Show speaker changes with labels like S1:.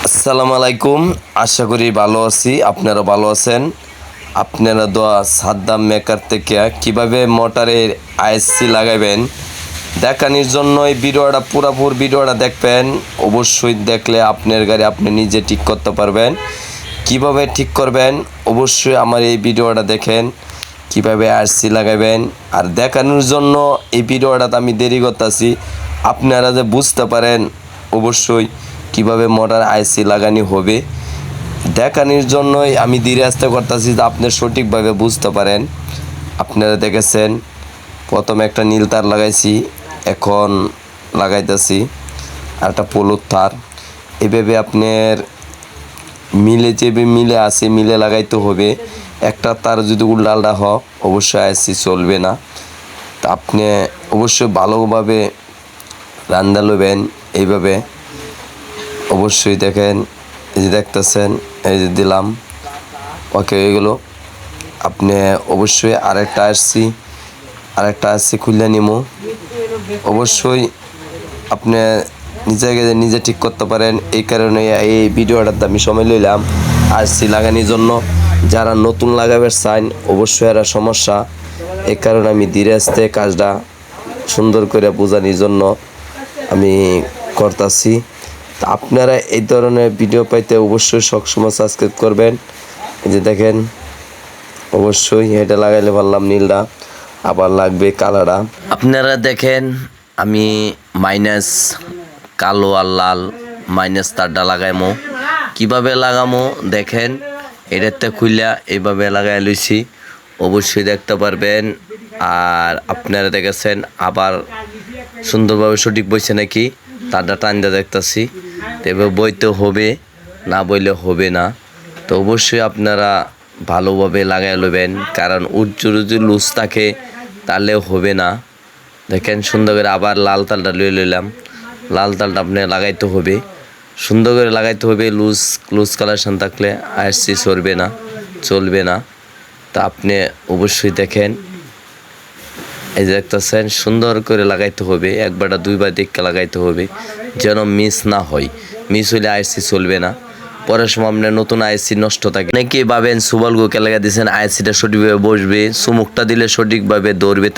S1: আসসালামু আলাইকুম। আশা করি ভালো আছি, আপনারা ভালো আছেন। আপনারা দোয়া সাদ্দাম মেকার থেকে কিভাবে মোটরের আইএসসি লাগাবেন দেখানোর জন্য এই ভিডিওটা পুরোপুরি ভিডিওটা দেখবেন। অবশ্যই দেখলে আপনার গাড়ি আপনি নিজে ঠিক করতে পারবেন। কিভাবে ঠিক করবেন অবশ্যই আমার এই ভিডিওটা দেখেন, কিভাবে আইএসসি লাগাবেন। আর দেখানোর জন্য এই ভিডিওটাতে আমি দেরি করতেছি, আপনারা যে বুঝতে পারেন অবশ্যই কিভাবে মোটর আইসি লাগানো হবে দেখানোর জন্যই আমি ধীরে আস্তে করতেছি, যে আপনি সঠিকভাবে বুঝতে পারেন। আপনারা দেখেছেন প্রথমে একটা নীল তার লাগাইছি, এখন লাগাইতেছি আর একটা হলুদ তার। এভাবে আপনার মিলে যে মিলে আছে মিলে লাগাইতে হবে। একটা তার যদি উল্টালটা হয় অবশ্যই আইসি চলবে না। তা আপনি অবশ্যই ভালোভাবে রান্দা লবেন। এইভাবে অবশ্যই দেখেন, এই যে দেখতেছেন, এই যে দিলাম, ওকে হয়ে গেল। আপনি অবশ্যই আরেকটা আসছি খুললে নিমো। অবশ্যই আপনি নিজে ঠিক করতে পারেন। এই কারণে এই ভিডিওটাতে আমি সময় লইলাম আসছি লাগানোর জন্য। যারা নতুন লাগাবে চান অবশ্যই এরা সমস্যা, এই কারণে আমি ধীরে আস্তে কাজটা সুন্দর করে বোঝানোর জন্য আমি করতেছি। আপনারা এই ধরনের ভিডিও পাইতে অবশ্যই সবসময় সাবস্ক্রাইব করবেন। এই যে দেখেন, অবশ্যই এটা লাগাইলে পারলাম নীলটা, আবার লাগবে কালারটা। আপনারা দেখেন আমি মাইনাস কালো আর লাল মাইনাস তারটা লাগাইমো। কিভাবে লাগামো দেখেন, এটাতে খুললা এইভাবে লাগাই লইছি, অবশ্যই দেখতে পারবেন। আর আপনারা দেখেছেন আবার সুন্দরভাবে সঠিক বইছে নাকি তারটা টান্দা দেখতেছি। তবে বইতে হবে, না বইলে হবে না। তো অবশ্যই আপনারা ভালোভাবে লাগাই লবেন, কারণ উজ্জুর যদি লুজ থাকে তাহলে হবে না। দেখেন সুন্দর করে আবার লাল তালটা লুয়ে লইলাম। লাল তালটা আপনি লাগাইতে হবে, সুন্দর করে লাগাইতে হবে। লুজ কালেকশন থাকলে আইসি চলবে না। তা আপনি অবশ্যই দেখেন, এই যে দেখতেছেন সুন্দর করে লাগাইতে হবে, একবার দুইবার দেখে লাগাইতে হবে যেন মিস না হয়। মিস হইলে আইসি চলবে না, পরের সময় আপনার নতুন আইসি নষ্ট থাকে। অনেকেই ভাবেন সুবল গোকে লাগা দিয়েছেন আইসিটা সঠিকভাবে বসবে, চুমুকটা দিলে সঠিকভাবে দৌড়বে।